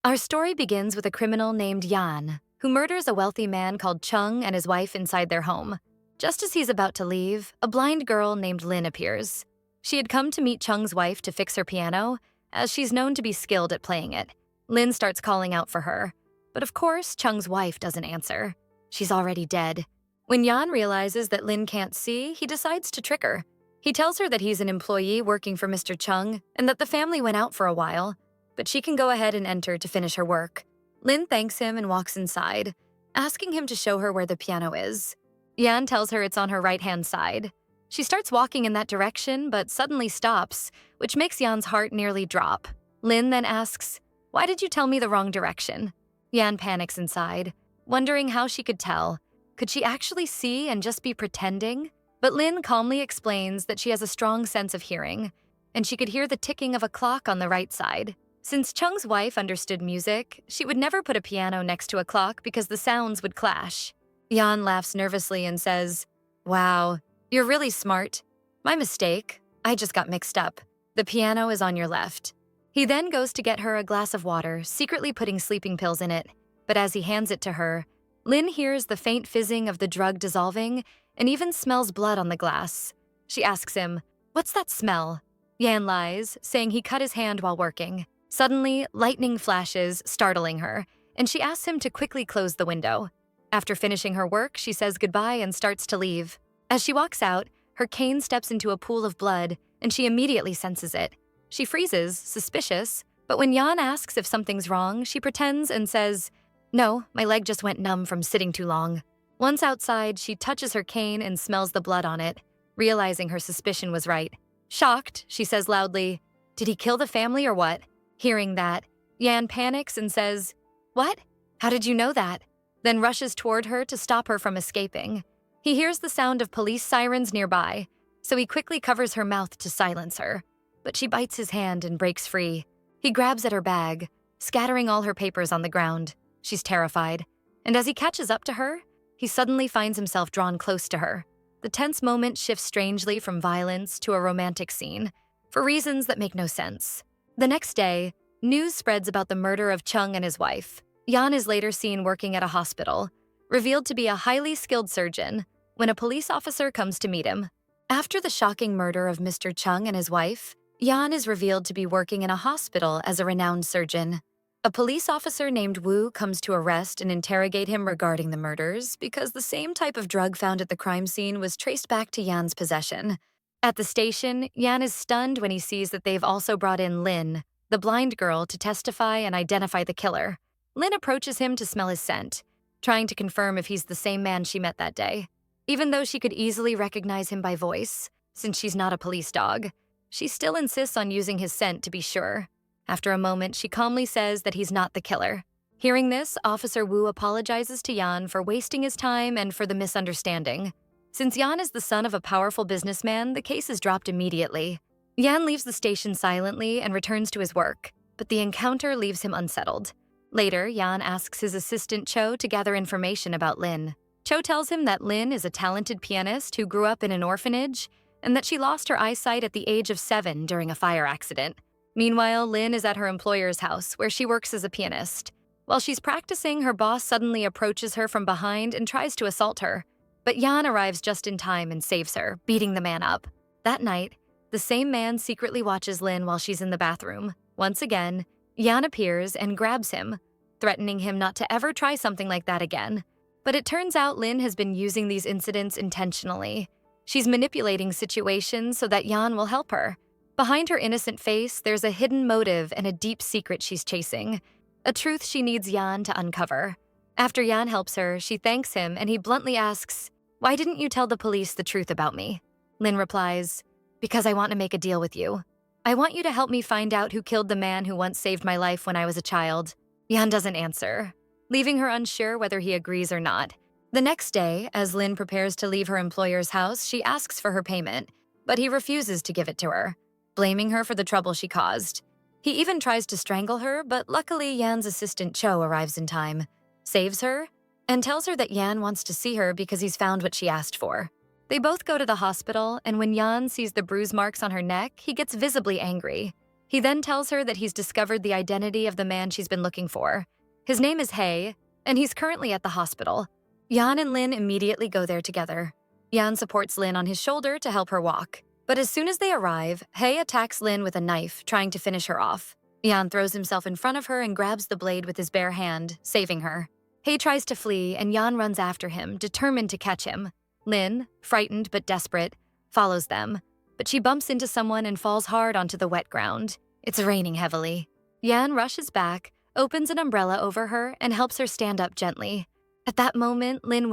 Our story begins with a criminal named Yan, who murders a wealthy man called Chung and his wife inside their home. Just as he's about to leave, a blind girl named Lin appears. She had come to meet Chung's wife to fix her piano, as she's known to be skilled at playing it. Lin starts calling out for her, but of course, Chung's wife doesn't answer. She's already dead. When Yan realizes that Lin can't see, he decides to trick her. He tells her that he's an employee working for Mr. Chung and that the family went out for a while, but she can go ahead and enter to finish her work. Lin thanks him and walks inside, asking him to show her where the piano is. Yan tells her it's on her right-hand side. She starts walking in that direction, but suddenly stops, which makes Yan's heart nearly drop. Lin then asks, "Why did you tell me the wrong direction?" Yan panics inside, wondering how she could tell. Could she actually see and just be pretending? But Lin calmly explains that she has a strong sense of hearing, and she could hear the ticking of a clock on the right side. Since Chung's wife understood music, she would never put a piano next to a clock because the sounds would clash. Yan laughs nervously and says, "Wow, you're really smart. My mistake. I just got mixed up. The piano is on your left." He then goes to get her a glass of water, secretly putting sleeping pills in it. But as he hands it to her, Lin hears the faint fizzing of the drug dissolving and even smells blood on the glass. She asks him, "What's that smell?" Yan lies, saying he cut his hand while working. Suddenly, lightning flashes, startling her, and she asks him to quickly close the window. After finishing her work, she says goodbye and starts to leave. As she walks out, her cane steps into a pool of blood, and she immediately senses it. She freezes, suspicious, but when Yan asks if something's wrong, she pretends and says, "No, my leg just went numb from sitting too long." Once outside, she touches her cane and smells the blood on it, realizing her suspicion was right. Shocked, she says loudly, "Did he kill the family or what?" Hearing that, Yan panics and says, "What? How did you know that?" Then rushes toward her to stop her from escaping. He hears the sound of police sirens nearby, so he quickly covers her mouth to silence her. But she bites his hand and breaks free. He grabs at her bag, scattering all her papers on the ground. She's terrified, and as he catches up to her, he suddenly finds himself drawn close to her. The tense moment shifts strangely from violence to a romantic scene, for reasons that make no sense. The next day, news spreads about the murder of Chung and his wife. Yan is later seen working at a hospital, revealed to be a highly skilled surgeon, when a police officer comes to meet him. After the shocking murder of Mr. Chung and his wife, Yan is revealed to be working in a hospital as a renowned surgeon. A police officer named Wu comes to arrest and interrogate him regarding the murders because the same type of drug found at the crime scene was traced back to Yan's possession. At the station, Yan is stunned when he sees that they've also brought in Lin, the blind girl, to testify and identify the killer. Lin approaches him to smell his scent, trying to confirm if he's the same man she met that day. Even though she could easily recognize him by voice, since she's not a police dog, she still insists on using his scent to be sure. After a moment, she calmly says that he's not the killer. Hearing this, Officer Wu apologizes to Yan for wasting his time and for the misunderstanding. Since Yan is the son of a powerful businessman, the case is dropped immediately. Yan leaves the station silently and returns to his work, but the encounter leaves him unsettled. Later, Yan asks his assistant Cho to gather information about Lin. Cho tells him that Lin is a talented pianist who grew up in an orphanage and that she lost her eyesight at the age of 7 during a fire accident. Meanwhile, Lin is at her employer's house, where she works as a pianist. While she's practicing, her boss suddenly approaches her from behind and tries to assault her. But Yan arrives just in time and saves her, beating the man up. That night, the same man secretly watches Lin while she's in the bathroom. Once again, Yan appears and grabs him, threatening him not to ever try something like that again. But it turns out Lin has been using these incidents intentionally. She's manipulating situations so that Yan will help her. Behind her innocent face, there's a hidden motive and a deep secret she's chasing, a truth she needs Yan to uncover. After Yan helps her, she thanks him and he bluntly asks, "Why didn't you tell the police the truth about me?" Lin replies, "Because I want to make a deal with you. I want you to help me find out who killed the man who once saved my life when I was a child." Yan doesn't answer, leaving her unsure whether he agrees or not. The next day, as Lin prepares to leave her employer's house, she asks for her payment, but he refuses to give it to her, blaming her for the trouble she caused. He even tries to strangle her, but luckily Yan's assistant Cho arrives in time, saves her, and tells her that Yan wants to see her because he's found what she asked for. They both go to the hospital, and when Yan sees the bruise marks on her neck, he gets visibly angry. He then tells her that he's discovered the identity of the man she's been looking for. His name is Hae, and he's currently at the hospital. Yan and Lin immediately go there together. Yan supports Lin on his shoulder to help her walk. But as soon as they arrive, Hae attacks Lin with a knife, trying to finish her off. Yan throws himself in front of her and grabs the blade with his bare hand, saving her. Hae tries to flee, and Yan runs after him, determined to catch him. Lin, frightened but desperate, follows them, but she bumps into someone and falls hard onto the wet ground. It's raining heavily. Yan rushes back, opens an umbrella over her, and helps her stand up gently. At that moment, Lin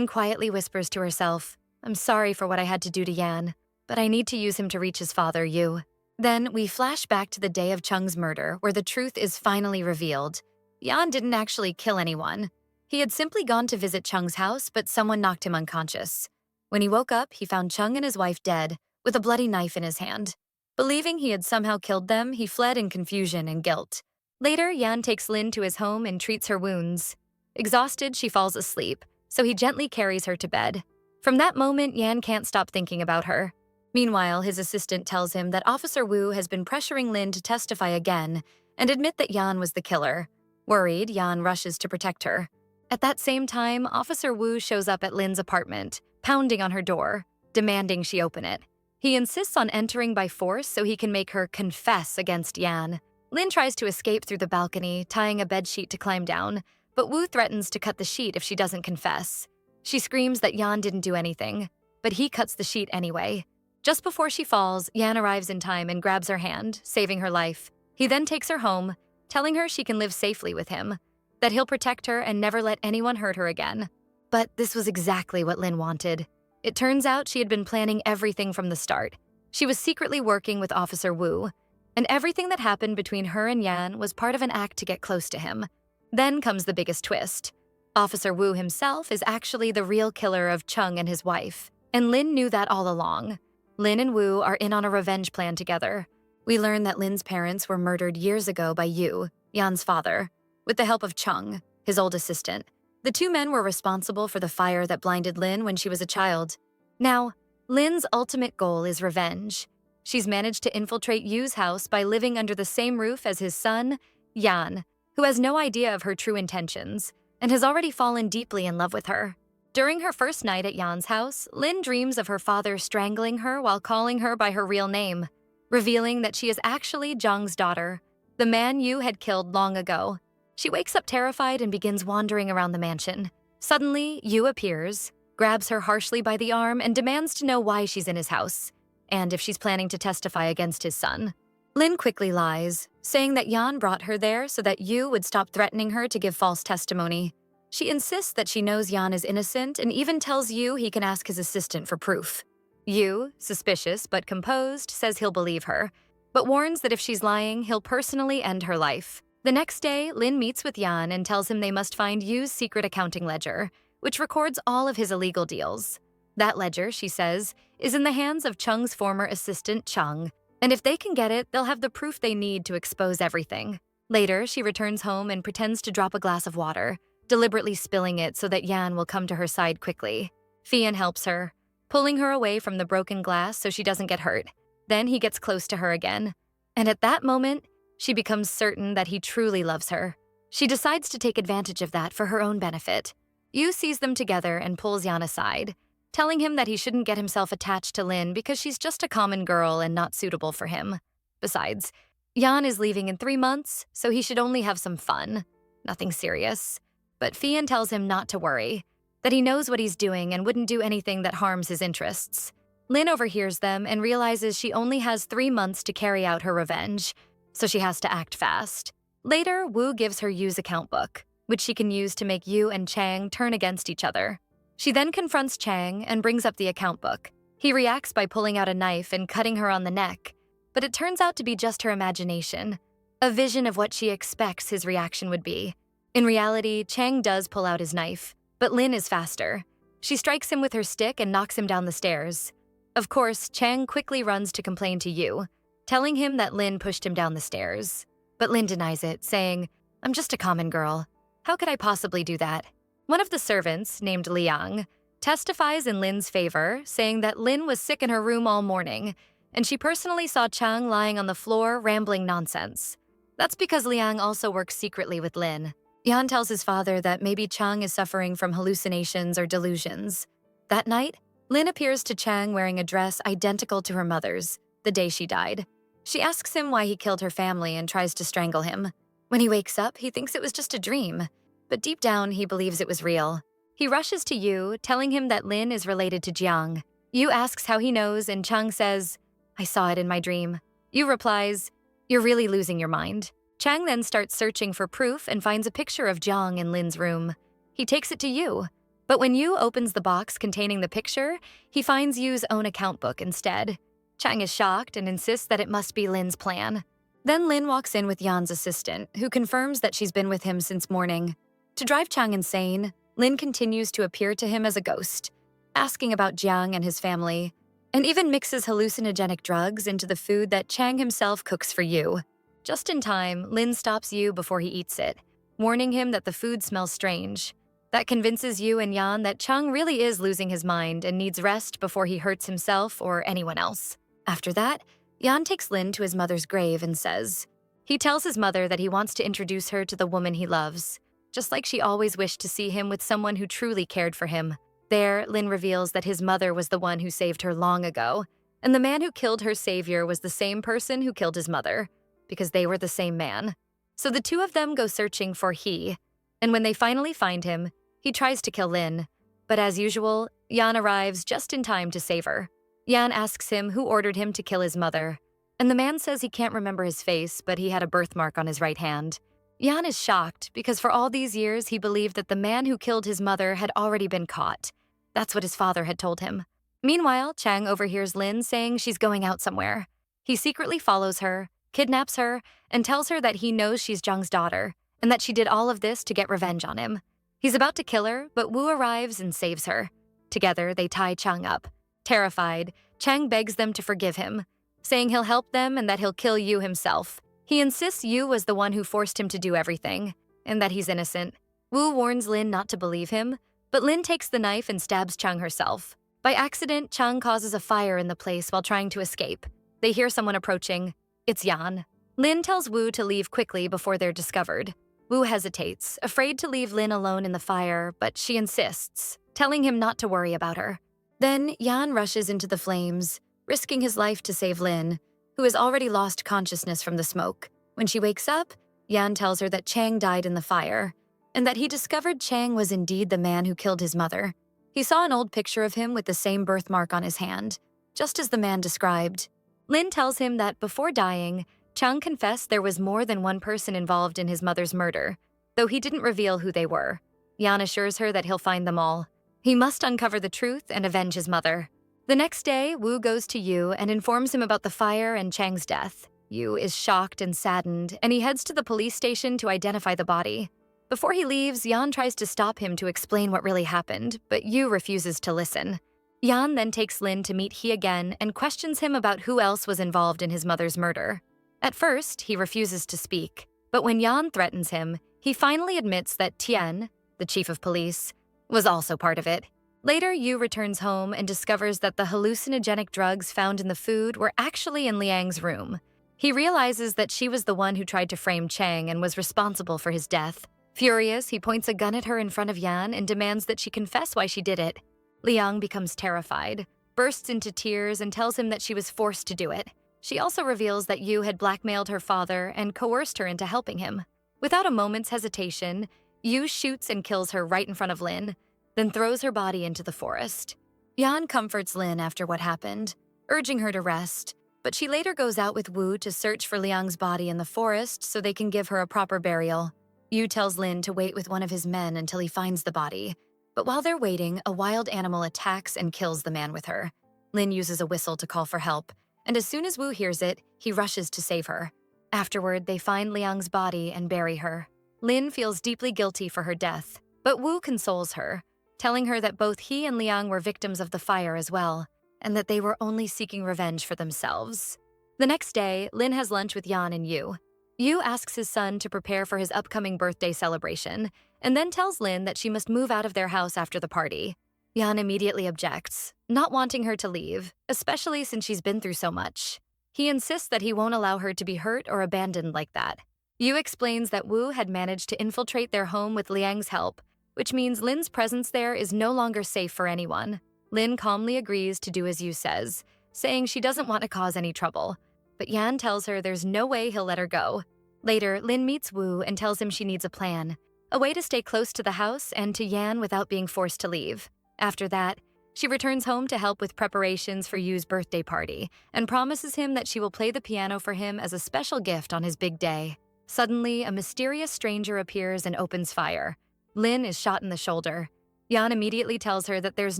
quietly whispers to herself, "I'm sorry for what I had to do to Yan, but I need to use him to reach his father, Yu." Then we flash back to the day of Chung's murder, where the truth is finally revealed. Yan didn't actually kill anyone. He had simply gone to visit Chung's house, but someone knocked him unconscious. When he woke up, he found Chung and his wife dead, with a bloody knife in his hand. Believing he had somehow killed them, he fled in confusion and guilt. Later, Yan takes Lin to his home and treats her wounds. Exhausted, she falls asleep, so he gently carries her to bed. From that moment, Yan can't stop thinking about her. Meanwhile, his assistant tells him that Officer Wu has been pressuring Lin to testify again and admit that Yan was the killer. Worried, Yan rushes to protect her. At that same time, Officer Wu shows up at Lin's apartment, pounding on her door, demanding she open it. He insists on entering by force so he can make her confess against Yan. Lin tries to escape through the balcony, tying a bedsheet to climb down, but Wu threatens to cut the sheet if she doesn't confess. She screams that Yan didn't do anything, but he cuts the sheet anyway. Just before she falls, Yan arrives in time and grabs her hand, saving her life. He then takes her home, telling her she can live safely with him, that he'll protect her and never let anyone hurt her again. But this was exactly what Lin wanted. It turns out she had been planning everything from the start. She was secretly working with Officer Wu, and everything that happened between her and Yan was part of an act to get close to him. Then comes the biggest twist. Officer Wu himself is actually the real killer of Chung and his wife, and Lin knew that all along. Lin and Wu are in on a revenge plan together. We learn that Lin's parents were murdered years ago by Yu, Yan's father, with the help of Chung, his old assistant. The two men were responsible for the fire that blinded Lin when she was a child. Now, Lin's ultimate goal is revenge. She's managed to infiltrate Yu's house by living under the same roof as his son, Yan, who has no idea of her true intentions and has already fallen deeply in love with her. During her first night at Yan's house, Lin dreams of her father strangling her while calling her by her real name, revealing that she is actually Zhang's daughter, the man Yu had killed long ago. She wakes up terrified and begins wandering around the mansion. Suddenly, Yu appears, grabs her harshly by the arm, and demands to know why she's in his house, and if she's planning to testify against his son. Lin quickly lies, saying that Yan brought her there so that Yu would stop threatening her to give false testimony. She insists that she knows Yan is innocent and even tells Yu he can ask his assistant for proof. Yu, suspicious but composed, says he'll believe her, but warns that if she's lying, he'll personally end her life. The next day, Lin meets with Yan and tells him they must find Yu's secret accounting ledger, which records all of his illegal deals. That ledger, she says, is in the hands of Chung's former assistant, Chung, and if they can get it, they'll have the proof they need to expose everything. Later, she returns home and pretends to drop a glass of water, deliberately spilling it so that Yan will come to her side quickly. Fian helps her, pulling her away from the broken glass so she doesn't get hurt. Then he gets close to her again, and at that moment, she becomes certain that he truly loves her. She decides to take advantage of that for her own benefit. Yu sees them together and pulls Yan aside, telling him that he shouldn't get himself attached to Lin because she's just a common girl and not suitable for him. Besides, Yan is leaving in 3 months, so he should only have some fun. Nothing serious. But Fian tells him not to worry, that he knows what he's doing and wouldn't do anything that harms his interests. Lin overhears them and realizes she only has 3 months to carry out her revenge, so she has to act fast. Later, Wu gives her Yu's account book, which she can use to make Yu and Chang turn against each other. She then confronts Chang and brings up the account book. He reacts by pulling out a knife and cutting her on the neck, but it turns out to be just her imagination, a vision of what she expects his reaction would be. In reality, Chang does pull out his knife, but Lin is faster. She strikes him with her stick and knocks him down the stairs. Of course, Chang quickly runs to complain to Yu, telling him that Lin pushed him down the stairs. But Lin denies it, saying, "I'm just a common girl. How could I possibly do that?" One of the servants, named Liang, testifies in Lin's favor, saying that Lin was sick in her room all morning, and she personally saw Chang lying on the floor rambling nonsense. That's because Liang also works secretly with Lin. Yan tells his father that maybe Chang is suffering from hallucinations or delusions. That night, Lin appears to Chang wearing a dress identical to her mother's, the day she died. She asks him why he killed her family and tries to strangle him. When he wakes up, he thinks it was just a dream, but deep down, he believes it was real. He rushes to Yu, telling him that Lin is related to Jiang. Yu asks how he knows, and Chang says, "I saw it in my dream." Yu replies, "You're really losing your mind." Chang then starts searching for proof and finds a picture of Jiang in Lin's room. He takes it to Yu, but when Yu opens the box containing the picture, he finds Yu's own account book instead. Chang is shocked and insists that it must be Lin's plan. Then Lin walks in with Yan's assistant, who confirms that she's been with him since morning. To drive Chang insane, Lin continues to appear to him as a ghost, asking about Jiang and his family, and even mixes hallucinogenic drugs into the food that Chang himself cooks for Yu. Just in time, Lin stops Yu before he eats it, warning him that the food smells strange. That convinces Yu and Yan that Chang really is losing his mind and needs rest before he hurts himself or anyone else. After that, Yan takes Lin to his mother's grave and says, he tells his mother that he wants to introduce her to the woman he loves, just like she always wished to see him with someone who truly cared for him. There, Lin reveals that his mother was the one who saved her long ago, and the man who killed her savior was the same person who killed his mother, because they were the same man. So the two of them go searching for He, and when they finally find him, he tries to kill Lin. But as usual, Yan arrives just in time to save her. Yan asks him who ordered him to kill his mother, and the man says he can't remember his face, but he had a birthmark on his right hand. Yan is shocked because for all these years he believed that the man who killed his mother had already been caught. That's what his father had told him. Meanwhile, Chang overhears Lin saying she's going out somewhere. He secretly follows her, kidnaps her, and tells her that he knows she's Zhang's daughter, and that she did all of this to get revenge on him. He's about to kill her, but Wu arrives and saves her. Together, they tie Chang up. Terrified, Chang begs them to forgive him, saying he'll help them and that he'll kill Yu himself. He insists Yu was the one who forced him to do everything, and that he's innocent. Wu warns Lin not to believe him, but Lin takes the knife and stabs Chang herself. By accident, Chang causes a fire in the place while trying to escape. They hear someone approaching. It's Yan. Lin tells Wu to leave quickly before they're discovered. Wu hesitates, afraid to leave Lin alone in the fire, but she insists, telling him not to worry about her. Then Yan rushes into the flames, risking his life to save Lin, who has already lost consciousness from the smoke. When she wakes up, Yan tells her that Chang died in the fire, and that he discovered Chang was indeed the man who killed his mother. He saw an old picture of him with the same birthmark on his hand, just as the man described. Lin tells him that before dying, Chang confessed there was more than one person involved in his mother's murder, though he didn't reveal who they were. Yan assures her that he'll find them all. He must uncover the truth and avenge his mother. The next day, Wu goes to Yu and informs him about the fire and Chang's death. Yu is shocked and saddened, and he heads to the police station to identify the body. Before he leaves, Yan tries to stop him to explain what really happened, but Yu refuses to listen. Yan then takes Lin to meet He again and questions him about who else was involved in his mother's murder. At first, he refuses to speak, but when Yan threatens him, he finally admits that Tian, the chief of police, was also part of it. Later, Yu returns home and discovers that the hallucinogenic drugs found in the food were actually in Liang's room. He realizes that she was the one who tried to frame Chang and was responsible for his death. Furious, he points a gun at her in front of Yan and demands that she confess why she did it. Liang becomes terrified, bursts into tears, and tells him that she was forced to do it. She also reveals that Yu had blackmailed her father and coerced her into helping him. Without a moment's hesitation, Yu shoots and kills her right in front of Lin, then throws her body into the forest. Yan comforts Lin after what happened, urging her to rest, but she later goes out with Wu to search for Liang's body in the forest so they can give her a proper burial. Yu tells Lin to wait with one of his men until he finds the body, but while they're waiting, a wild animal attacks and kills the man with her. Lin uses a whistle to call for help, and as soon as Wu hears it, he rushes to save her. Afterward, they find Liang's body and bury her. Lin feels deeply guilty for her death, but Wu consoles her, telling her that both he and Liang were victims of the fire as well, and that they were only seeking revenge for themselves. The next day, Lin has lunch with Yan and Yu. Yu asks his son to prepare for his upcoming birthday celebration, and then tells Lin that she must move out of their house after the party. Yan immediately objects, not wanting her to leave, especially since she's been through so much. He insists that he won't allow her to be hurt or abandoned like that. Yu explains that Wu had managed to infiltrate their home with Liang's help, which means Lin's presence there is no longer safe for anyone. Lin calmly agrees to do as Yu says, saying she doesn't want to cause any trouble. But Yan tells her there's no way he'll let her go. Later, Lin meets Wu and tells him she needs a plan, a way to stay close to the house and to Yan without being forced to leave. After that, she returns home to help with preparations for Yu's birthday party and promises him that she will play the piano for him as a special gift on his big day. Suddenly, a mysterious stranger appears and opens fire. Lin is shot in the shoulder. Yan immediately tells her that there's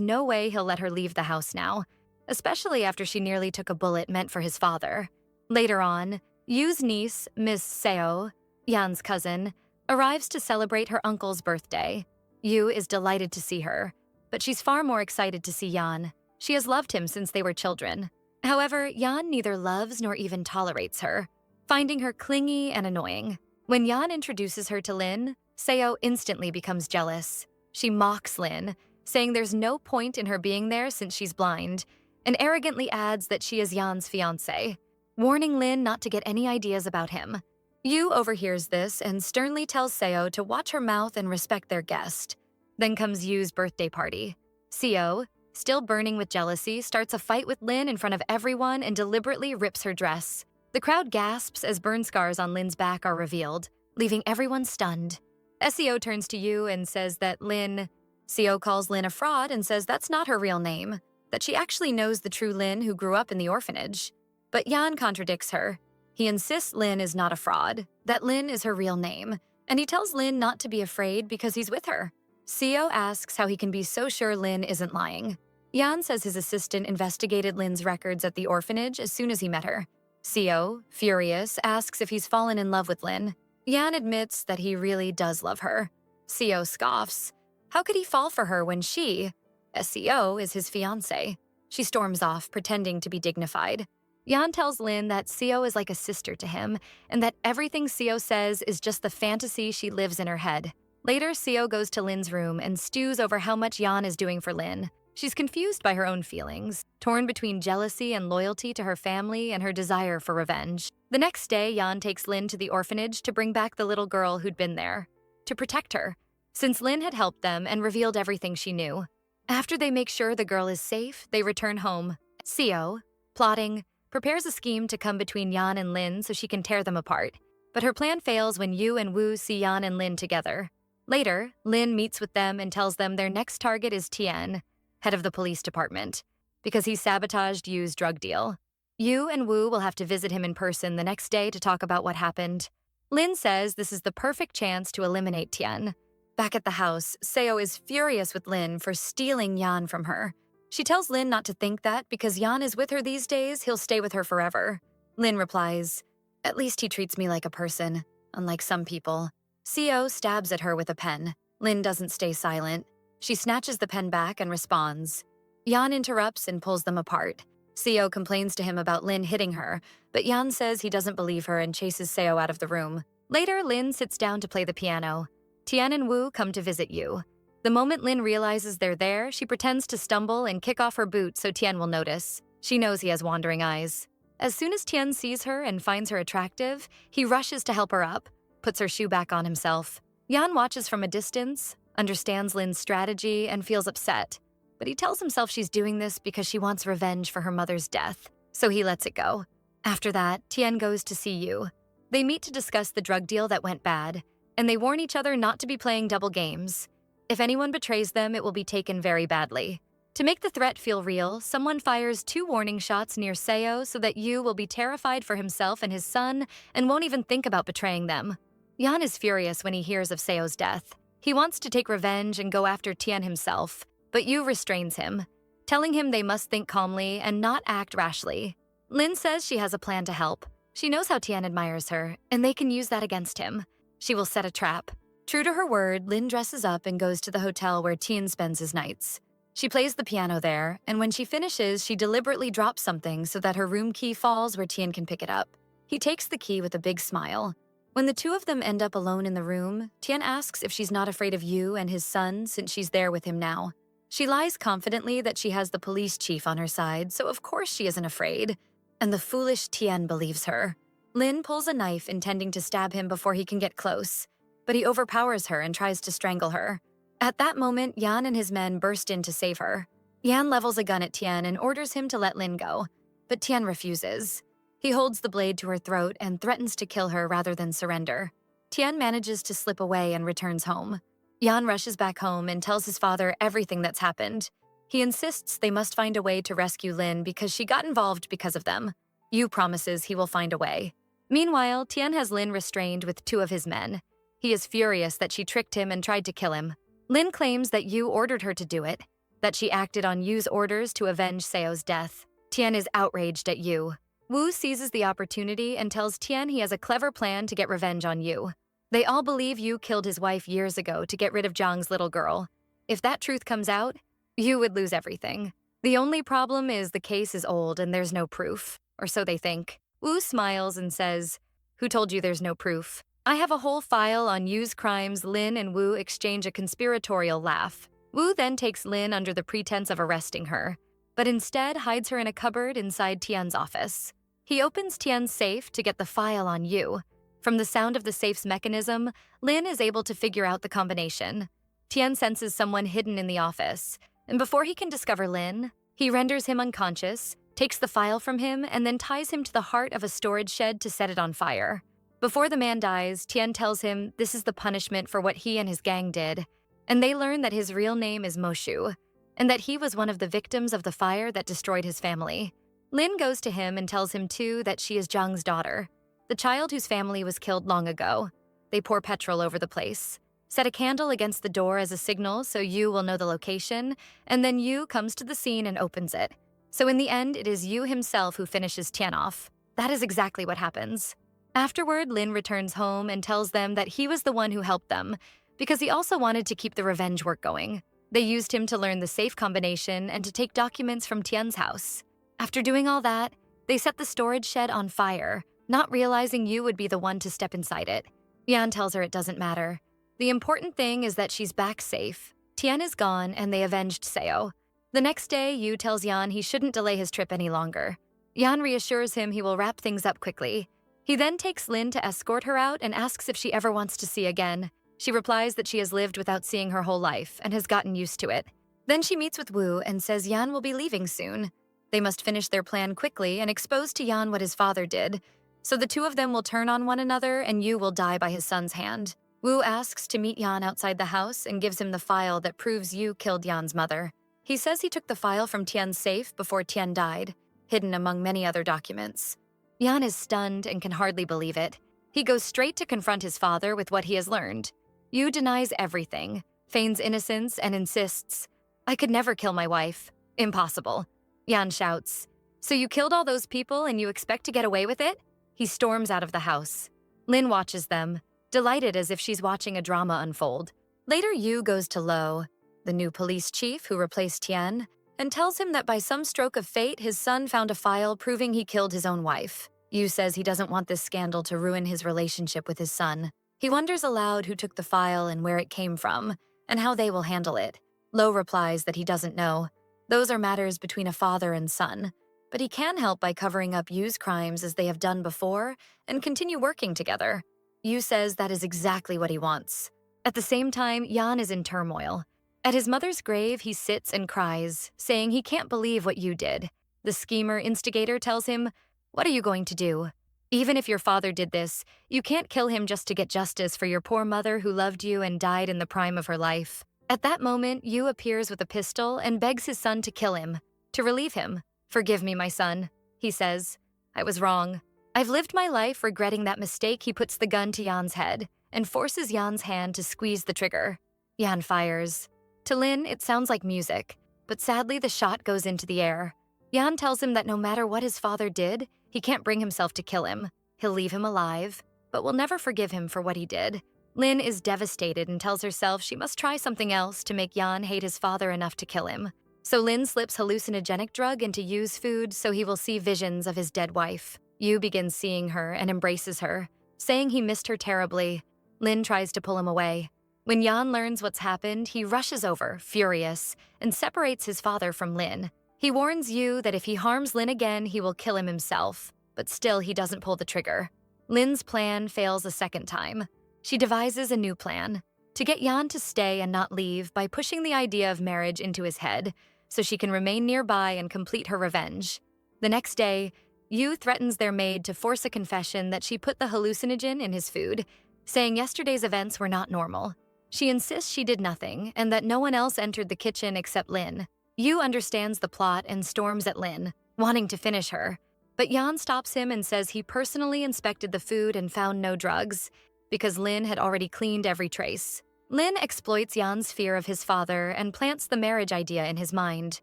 no way he'll let her leave the house now, especially after she nearly took a bullet meant for his father. Later on, Yu's niece, Miss Seo, Yan's cousin, arrives to celebrate her uncle's birthday. Yu is delighted to see her, but she's far more excited to see Yan. She has loved him since they were children. However, Yan neither loves nor even tolerates her, finding her clingy and annoying. When Yan introduces her to Lin, Seo instantly becomes jealous. She mocks Lin, saying there's no point in her being there since she's blind, and arrogantly adds that she is Yan's fiancé, warning Lin not to get any ideas about him. Yu overhears this and sternly tells Seo to watch her mouth and respect their guest. Then comes Yu's birthday party. Seo, still burning with jealousy, starts a fight with Lin in front of everyone and deliberately rips her dress. The crowd gasps as burn scars on Lin's back are revealed, leaving everyone stunned. Seo turns to Yu and says that Seo calls Lin a fraud and says that's not her real name, that she actually knows the true Lin who grew up in the orphanage. But Yan contradicts her. He insists Lin is not a fraud, that Lin is her real name, and he tells Lin not to be afraid because he's with her. Seo asks how he can be so sure Lin isn't lying. Yan says his assistant investigated Lin's records at the orphanage as soon as he met her. Seo, furious, asks if he's fallen in love with Lin. Yan admits that he really does love her. Seo scoffs. How could he fall for her when she, Seo, is his fiancé? She storms off, pretending to be dignified. Yan tells Lin that Seo is like a sister to him, and that everything Seo says is just the fantasy she lives in her head. Later, Seo goes to Lin's room and stews over how much Yan is doing for Lin. She's confused by her own feelings, torn between jealousy and loyalty to her family and her desire for revenge. The next day, Yan takes Lin to the orphanage to bring back the little girl who'd been there, to protect her, since Lin had helped them and revealed everything she knew. After they make sure the girl is safe, they return home. Seo, plotting, prepares a scheme to come between Yan and Lin so she can tear them apart. But her plan fails when Yu and Wu see Yan and Lin together. Later, Lin meets with them and tells them their next target is Tian, head of the police department, because he sabotaged Yu's drug deal. Yu and Wu will have to visit him in person the next day to talk about what happened. Lin says this is the perfect chance to eliminate Tian. Back at the house, Seo is furious with Lin for stealing Yan from her. She tells Lin not to think that because Yan is with her these days, he'll stay with her forever. Lin replies, "At least he treats me like a person, unlike some people." Seo stabs at her with a pen. Lin doesn't stay silent. She snatches the pen back and responds. Yan interrupts and pulls them apart. Seo complains to him about Lin hitting her, but Yan says he doesn't believe her and chases Seo out of the room. Later, Lin sits down to play the piano. Tian and Wu come to visit Yu. The moment Lin realizes they're there, she pretends to stumble and kick off her boot so Tian will notice. She knows he has wandering eyes. As soon as Tian sees her and finds her attractive, he rushes to help her up, puts her shoe back on himself. Yan watches from a distance, understands Lin's strategy, and feels upset. But he tells himself she's doing this because she wants revenge for her mother's death, so he lets it go. After that, Tian goes to see Yu. They meet to discuss the drug deal that went bad, and they warn each other not to be playing double games. If anyone betrays them, it will be taken very badly. To make the threat feel real, someone fires 2 warning shots near Seo so that Yu will be terrified for himself and his son and won't even think about betraying them. Yan is furious when he hears of Seo's death. He wants to take revenge and go after Tian himself, but Yu restrains him, telling him they must think calmly and not act rashly. Lin says she has a plan to help. She knows how Tian admires her, and they can use that against him. She will set a trap. True to her word, Lin dresses up and goes to the hotel where Tian spends his nights. She plays the piano there, and when she finishes, she deliberately drops something so that her room key falls where Tian can pick it up. He takes the key with a big smile. When the two of them end up alone in the room, Tian asks if she's not afraid of Yu and his son since she's there with him now. She lies confidently that she has the police chief on her side, so of course she isn't afraid. And the foolish Tien believes her. Lin pulls a knife intending to stab him before he can get close, but he overpowers her and tries to strangle her. At that moment, Yan and his men burst in to save her. Yan levels a gun at Tien and orders him to let Lin go, but Tien refuses. He holds the blade to her throat and threatens to kill her rather than surrender. Tien manages to slip away and returns home. Yan rushes back home and tells his father everything that's happened. He insists they must find a way to rescue Lin because she got involved because of them. Yu promises he will find a way. Meanwhile, Tien has Lin restrained with 2 of his men. He is furious that she tricked him and tried to kill him. Lin claims that Yu ordered her to do it, that she acted on Yu's orders to avenge Seo's death. Tien is outraged at Yu. Wu seizes the opportunity and tells Tien he has a clever plan to get revenge on Yu. They all believe Yu killed his wife years ago to get rid of Zhang's little girl. If that truth comes out, Yu would lose everything. The only problem is the case is old and there's no proof, or so they think. Wu smiles and says, "Who told you there's no proof? I have a whole file on Yu's crimes." Lin and Wu exchange a conspiratorial laugh. Wu then takes Lin under the pretense of arresting her, but instead hides her in a cupboard inside Tien's office. He opens Tien's safe to get the file on Yu. From the sound of the safe's mechanism, Lin is able to figure out the combination. Tien senses someone hidden in the office, and before he can discover Lin, he renders him unconscious, takes the file from him, and then ties him to the heart of a storage shed to set it on fire. Before the man dies, Tien tells him this is the punishment for what he and his gang did, and they learn that his real name is Moshu, and that he was one of the victims of the fire that destroyed his family. Lin goes to him and tells him too that she is Zhang's daughter, the child whose family was killed long ago. They pour petrol over the place, set a candle against the door as a signal so Yu will know the location, and then Yu comes to the scene and opens it. So in the end, it is Yu himself who finishes Tien off. That is exactly what happens. Afterward, Lin returns home and tells them that he was the one who helped them, because he also wanted to keep the revenge work going. They used him to learn the safe combination and to take documents from Tien's house. After doing all that, they set the storage shed on fire, not realizing Yu would be the one to step inside it. Yan tells her it doesn't matter. The important thing is that she's back safe. Tien is gone, and they avenged Seo. The next day, Yu tells Yan he shouldn't delay his trip any longer. Yan reassures him he will wrap things up quickly. He then takes Lin to escort her out and asks if she ever wants to see again. She replies that she has lived without seeing her whole life and has gotten used to it. Then she meets with Wu and says Yan will be leaving soon. They must finish their plan quickly and expose to Yan what his father did. So the 2 of them will turn on one another and Yu will die by his son's hand. Wu asks to meet Yan outside the house and gives him the file that proves Yu killed Yan's mother. He says he took the file from Tien's safe before Tien died, hidden among many other documents. Yan is stunned and can hardly believe it. He goes straight to confront his father with what he has learned. Yu denies everything, feigns innocence, and insists, "I could never kill my wife. Impossible." Yan shouts, "So you killed all those people and you expect to get away with it?" He storms out of the house. Lin watches them, delighted as if she's watching a drama unfold. Later, Yu goes to Lo, the new police chief who replaced Tien, and tells him that by some stroke of fate, his son found a file proving he killed his own wife. Yu says he doesn't want this scandal to ruin his relationship with his son. He wonders aloud who took the file and where it came from, and how they will handle it. Lo replies that he doesn't know. Those are matters between a father and son, but he can help by covering up Yu's crimes as they have done before and continue working together. Yu says that is exactly what he wants. At the same time, Yan is in turmoil. At his mother's grave, he sits and cries, saying he can't believe what Yu did. The schemer instigator tells him, "What are you going to do? Even if your father did this, you can't kill him just to get justice for your poor mother who loved you and died in the prime of her life." At that moment, Yu appears with a pistol and begs his son to kill him, to relieve him. "Forgive me, my son," he says. "I was wrong. I've lived my life regretting that mistake." He puts the gun to Yan's head and forces Yan's hand to squeeze the trigger. Yan fires. To Lin, it sounds like music, but sadly the shot goes into the air. Yan tells him that no matter what his father did, he can't bring himself to kill him. He'll leave him alive, but will never forgive him for what he did. Lin is devastated and tells herself she must try something else to make Yan hate his father enough to kill him. So Lin slips hallucinogenic drug into Yu's food so he will see visions of his dead wife. Yu begins seeing her and embraces her, saying he missed her terribly. Lin tries to pull him away. When Jan learns what's happened, he rushes over, furious, and separates his father from Lin. He warns Yu that if he harms Lin again, he will kill him himself, but still he doesn't pull the trigger. Lin's plan fails a second time. She devises a new plan, to get Jan to stay and not leave by pushing the idea of marriage into his head, so she can remain nearby and complete her revenge. The next day, Yu threatens their maid to force a confession that she put the hallucinogen in his food, saying yesterday's events were not normal. She insists she did nothing and that no one else entered the kitchen except Lin. Yu understands the plot and storms at Lin, wanting to finish her. But Jan stops him and says he personally inspected the food and found no drugs, because Lin had already cleaned every trace. Lin exploits Jan's fear of his father and plants the marriage idea in his mind.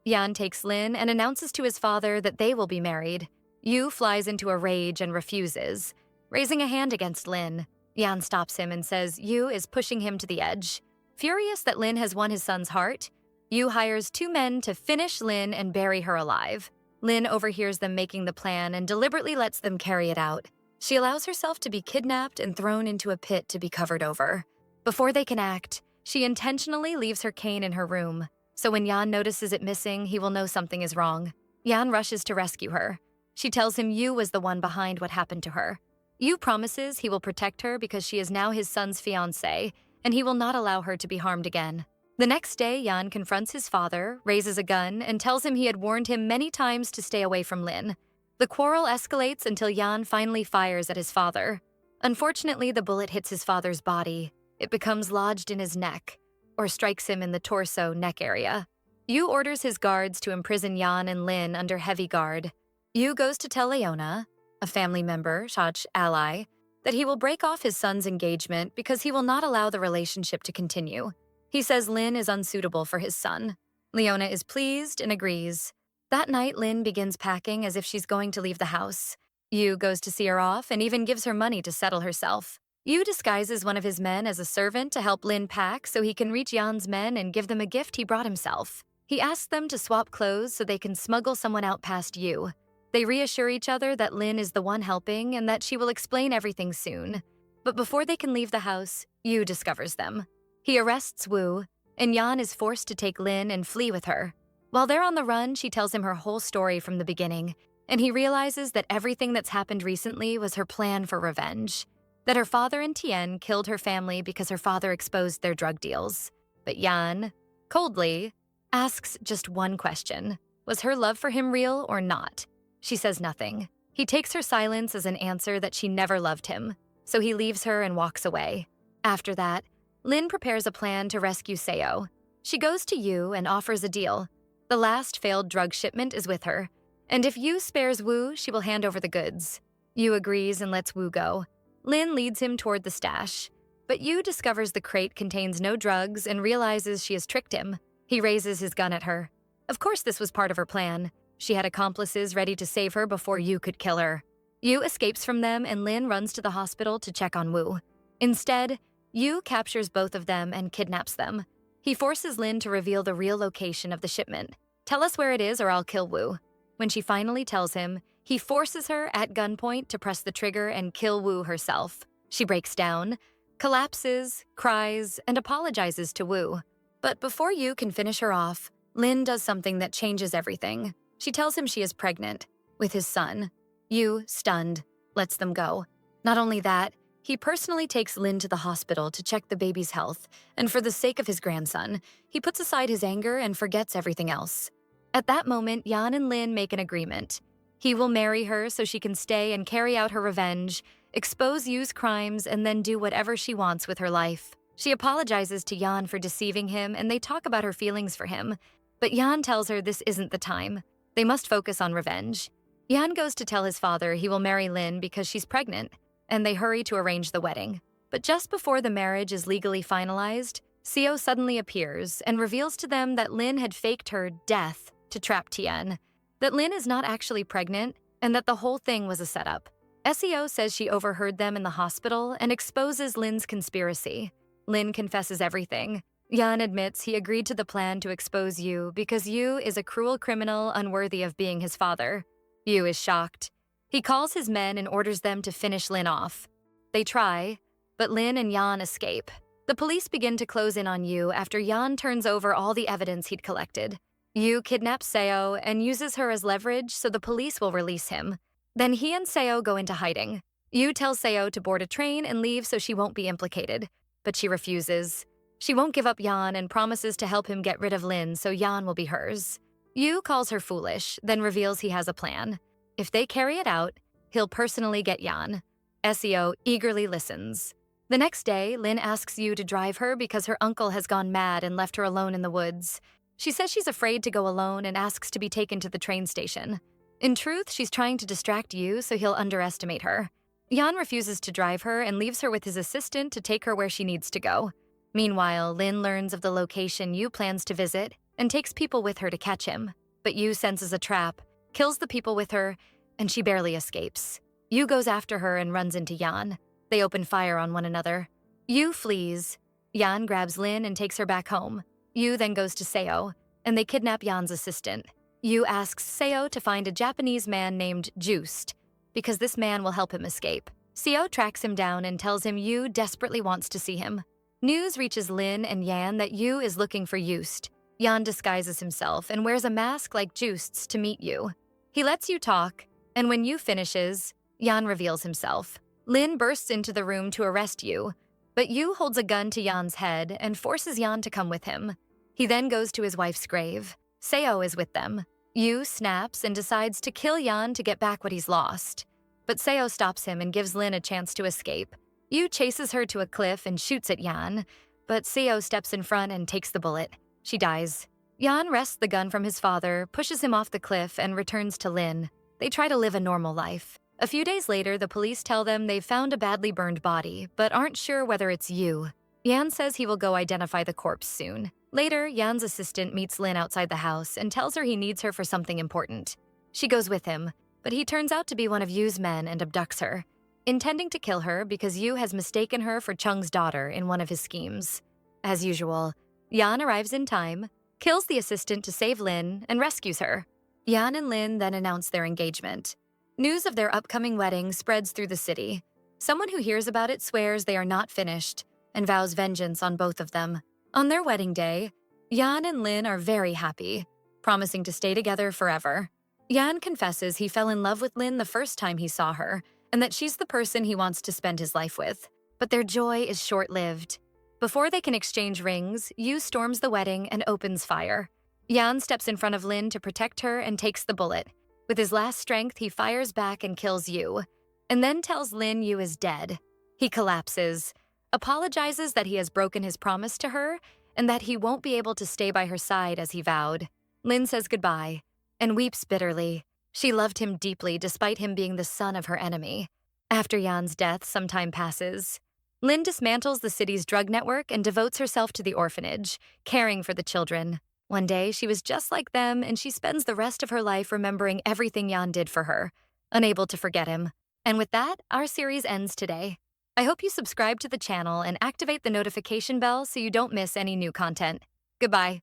Jan takes Lin and announces to his father that they will be married. Yu flies into a rage and refuses, raising a hand against Lin. Jan stops him and says Yu is pushing him to the edge. Furious that Lin has won his son's heart, Yu hires 2 men to finish Lin and bury her alive. Lin overhears them making the plan and deliberately lets them carry it out. She allows herself to be kidnapped and thrown into a pit to be covered over. Before they can act, she intentionally leaves her cane in her room, so when Jan notices it missing, he will know something is wrong. Jan rushes to rescue her. She tells him Yu was the one behind what happened to her. Yu promises he will protect her because she is now his son's fiancée, and he will not allow her to be harmed again. The next day, Jan confronts his father, raises a gun, and tells him he had warned him many times to stay away from Lin. The quarrel escalates until Jan finally fires at his father. Unfortunately, the bullet hits his father's body. It becomes lodged in his neck, or strikes him in the torso neck area. Yu orders his guards to imprison Jan and Lin under heavy guard. Yu goes to tell Leona, a family member, / ally, that he will break off his son's engagement because he will not allow the relationship to continue. He says Lin is unsuitable for his son. Leona is pleased and agrees. That night, Lin begins packing as if she's going to leave the house. Yu goes to see her off and even gives her money to settle herself. Yu disguises one of his men as a servant to help Lin pack so he can reach Jan's men and give them a gift he brought himself. He asks them to swap clothes so they can smuggle someone out past Yu. They reassure each other that Lin is the one helping and that she will explain everything soon. But before they can leave the house, Yu discovers them. He arrests Wu, and Jan is forced to take Lin and flee with her. While they're on the run, she tells him her whole story from the beginning, and he realizes that everything that's happened recently was her plan for revenge. That her father and Tien killed her family because her father exposed their drug deals. But Jan, coldly, asks just one question. Was her love for him real or not? She says nothing. He takes her silence as an answer that she never loved him, so he leaves her and walks away. After that, Lin prepares a plan to rescue Seo. She goes to Yu and offers a deal. The last failed drug shipment is with her, and if Yu spares Wu, she will hand over the goods. Yu agrees and lets Wu go. Lin leads him toward the stash, but Yu discovers the crate contains no drugs and realizes she has tricked him. He raises his gun at her. Of course this was part of her plan. She had accomplices ready to save her before Yu could kill her. Yu escapes from them and Lin runs to the hospital to check on Wu. Instead, Yu captures both of them and kidnaps them. He forces Lin to reveal the real location of the shipment. Tell us where it is or I'll kill Wu. When she finally tells him, he forces her at gunpoint to press the trigger and kill Wu herself. She breaks down, collapses, cries, and apologizes to Wu. But before Yu can finish her off, Lin does something that changes everything. She tells him she is pregnant, with his son. Yu, stunned, lets them go. Not only that, he personally takes Lin to the hospital to check the baby's health, and for the sake of his grandson, he puts aside his anger and forgets everything else. At that moment, Jan and Lin make an agreement. He will marry her so she can stay and carry out her revenge, expose Yu's crimes, and then do whatever she wants with her life. She apologizes to Jan for deceiving him, and they talk about her feelings for him. But Jan tells her this isn't the time. They must focus on revenge. Jan goes to tell his father he will marry Lin because she's pregnant, and they hurry to arrange the wedding. But just before the marriage is legally finalized, Seo suddenly appears and reveals to them that Lin had faked her death to trap Tien, that Lin is not actually pregnant, and that the whole thing was a setup. Seo says she overheard them in the hospital and exposes Lin's conspiracy. Lin confesses everything. Jan admits he agreed to the plan to expose Yu because Yu is a cruel criminal unworthy of being his father. Yu is shocked. He calls his men and orders them to finish Lin off. They try, but Lin and Jan escape. The police begin to close in on Yu after Yan turns over all the evidence he'd collected. Yu kidnaps Seo and uses her as leverage so the police will release him. Then he and Seo go into hiding. Yu tells Seo to board a train and leave so she won't be implicated, but she refuses. She won't give up Yan and promises to help him get rid of Lin so Yan will be hers. Yu calls her foolish, then reveals he has a plan. If they carry it out, he'll personally get Yan. Seo eagerly listens. The next day, Lin asks Yu to drive her because her uncle has gone mad and left her alone in the woods. She says she's afraid to go alone and asks to be taken to the train station. In truth, she's trying to distract Yu so he'll underestimate her. Yan refuses to drive her and leaves her with his assistant to take her where she needs to go. Meanwhile, Lin learns of the location Yu plans to visit and takes people with her to catch him. But Yu senses a trap, kills the people with her, and she barely escapes. Yu goes after her and runs into Yan. They open fire on one another. Yu flees. Yan grabs Lin and takes her back home. Yu then goes to Seo, and they kidnap Yan's assistant. Yu asks Seo to find a Japanese man named Just, because this man will help him escape. Seo tracks him down and tells him Yu desperately wants to see him. News reaches Lin and Yan that Yu is looking for Just. Yan disguises himself and wears a mask like Just's to meet Yu. He lets Yu talk, and when Yu finishes, Yan reveals himself. Lin bursts into the room to arrest Yu, but Yu holds a gun to Yan's head and forces Yan to come with him. He then goes to his wife's grave. Seo is with them. Yu snaps and decides to kill Yan to get back what he's lost. But Seo stops him and gives Lin a chance to escape. Yu chases her to a cliff and shoots at Yan, but Seo steps in front and takes the bullet. She dies. Yan wrests the gun from his father, pushes him off the cliff, and returns to Lin. They try to live a normal life. A few days later, the police tell them they've found a badly burned body, but aren't sure whether it's Yu. Yan says he will go identify the corpse soon. Later, Yan's assistant meets Lin outside the house and tells her he needs her for something important. She goes with him, but he turns out to be one of Yu's men and abducts her, intending to kill her because Yu has mistaken her for Chung's daughter in one of his schemes. As usual, Yan arrives in time, kills the assistant to save Lin, and rescues her. Yan and Lin then announce their engagement. News of their upcoming wedding spreads through the city. Someone who hears about it swears they are not finished and vows vengeance on both of them. On their wedding day, Yan and Lin are very happy, promising to stay together forever. Yan confesses he fell in love with Lin the first time he saw her, and that she's the person he wants to spend his life with. But their joy is short-lived. Before they can exchange rings, Yu storms the wedding and opens fire. Yan steps in front of Lin to protect her and takes the bullet. With his last strength, he fires back and kills Yu, and then tells Lin Yu is dead. He collapses, apologizes that he has broken his promise to her, and that he won't be able to stay by her side as he vowed. Lin says goodbye and weeps bitterly. She loved him deeply despite him being the son of her enemy. After Yan's death, some time passes. Lin dismantles the city's drug network and devotes herself to the orphanage, caring for the children. One day, she was just like them, and she spends the rest of her life remembering everything Yan did for her, unable to forget him. And with that, our series ends today. I hope you subscribe to the channel and activate the notification bell so you don't miss any new content. Goodbye.